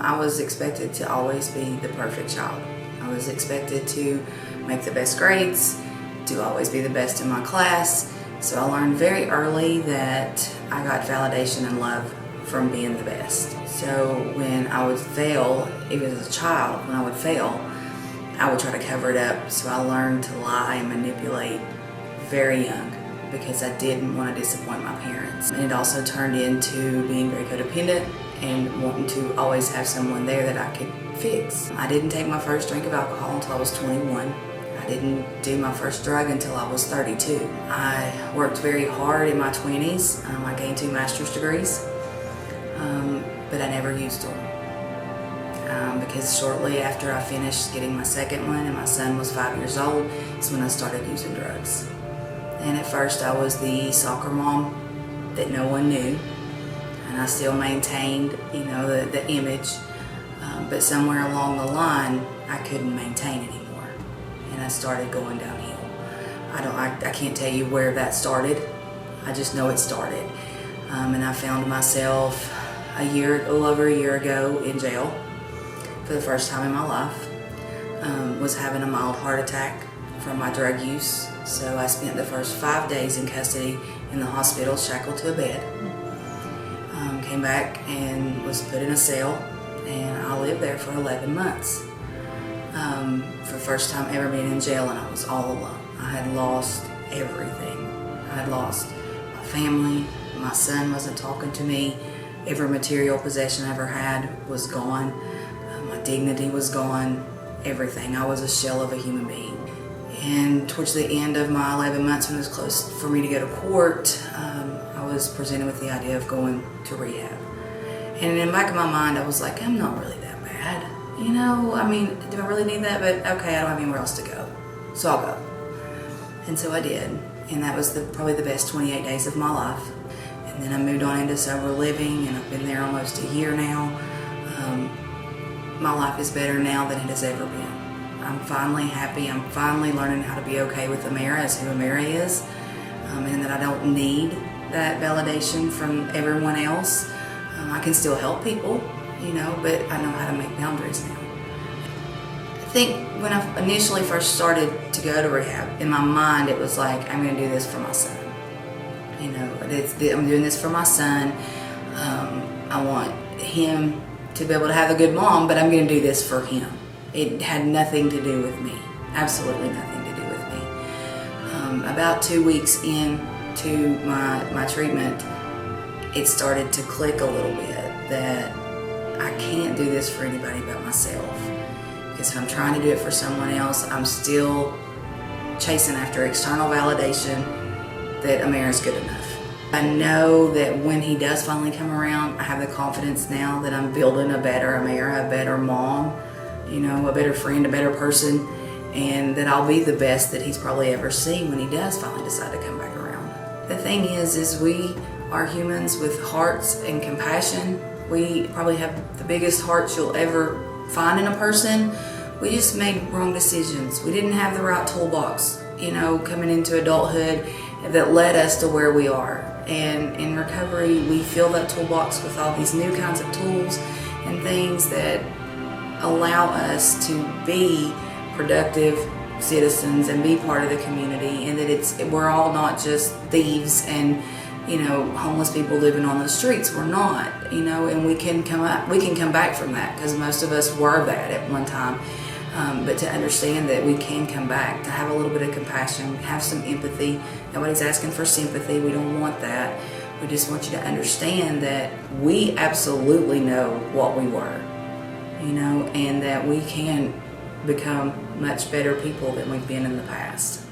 I was expected to always be the perfect child. I was expected to make the best grades, to always be the best in my class. So I learned very early that I got validation and love from being the best. So when I would fail, even as a child, when I would fail, I would try to cover it up. So I learned to lie and manipulate very young because I didn't want to disappoint my parents. And it also turned into being very codependent and wanting to always have someone there that I could fix. I didn't take my first drink of alcohol until I was 21. I didn't do my first drug until I was 32. I worked very hard in my 20s. I gained 2 master's degrees, but I never used them. Because shortly after I finished getting my second one and my son was 5 years old, is when I started using drugs. And at first I was the soccer mom that no one knew, and I still maintained, the image, but somewhere along the line I couldn't maintain anymore, and I started going downhill. I can't tell you where that started. I just know it started, and I found myself a little over a year ago in jail for the first time in my life. Was having a mild heart attack from my drug use. So I spent the first 5 days in custody in the hospital, shackled to a bed. Came back and was put in a cell, and I lived there for 11 months. For the first time ever being in jail, and I was all alone. I had lost everything. I had lost my family. My son wasn't talking to me. Every material possession I ever had was gone. My dignity was gone. Everything. I was a shell of a human being. And towards the end of my 11 months, when it was close for me to go to court, I was presented with the idea of going to rehab. And in the back of my mind, I was like, I'm not really that bad. Do I really need that? But okay, I don't have anywhere else to go. So I'll go. And so I did. And that was probably the best 28 days of my life. And then I moved on into sober living, and I've been there almost a year now. My life is better now than it has ever been. I'm finally happy. I'm finally learning how to be okay with Amara as who Amara is, and that I don't need that validation from everyone else. I can still help people, but I know how to make boundaries now. I think when I initially first started to go to rehab, in my mind it was like, I'm going to do this for my son. I'm doing this for my son. I want him to be able to have a good mom, but I'm going to do this for him. It had nothing to do with me, absolutely nothing to do with me. About 2 weeks into my treatment, it started to click a little bit that I can't do this for anybody but myself. Because if I'm trying to do it for someone else, I'm still chasing after external validation that Amara's good enough. I know that when he does finally come around, I have the confidence now that I'm building a better Amara, a better mom, a better friend, a better person, and that I'll be the best that he's probably ever seen when he does finally decide to come back around. The thing is we are humans with hearts and compassion. We probably have the biggest hearts you'll ever find in a person. We just made wrong decisions. We didn't have the right toolbox, coming into adulthood that led us to where we are. And in recovery, we fill that toolbox with all these new kinds of tools and things that allow us to be productive citizens and be part of the community, and that we're all not just thieves and homeless people living on the streets. We're not, and we can come back from that, because most of us were that at one time. But to understand that we can come back, to have a little bit of compassion, have some empathy. Nobody's asking for sympathy. We don't want that. We just want you to understand that we absolutely know what we were, and that we can become much better people than we've been in the past.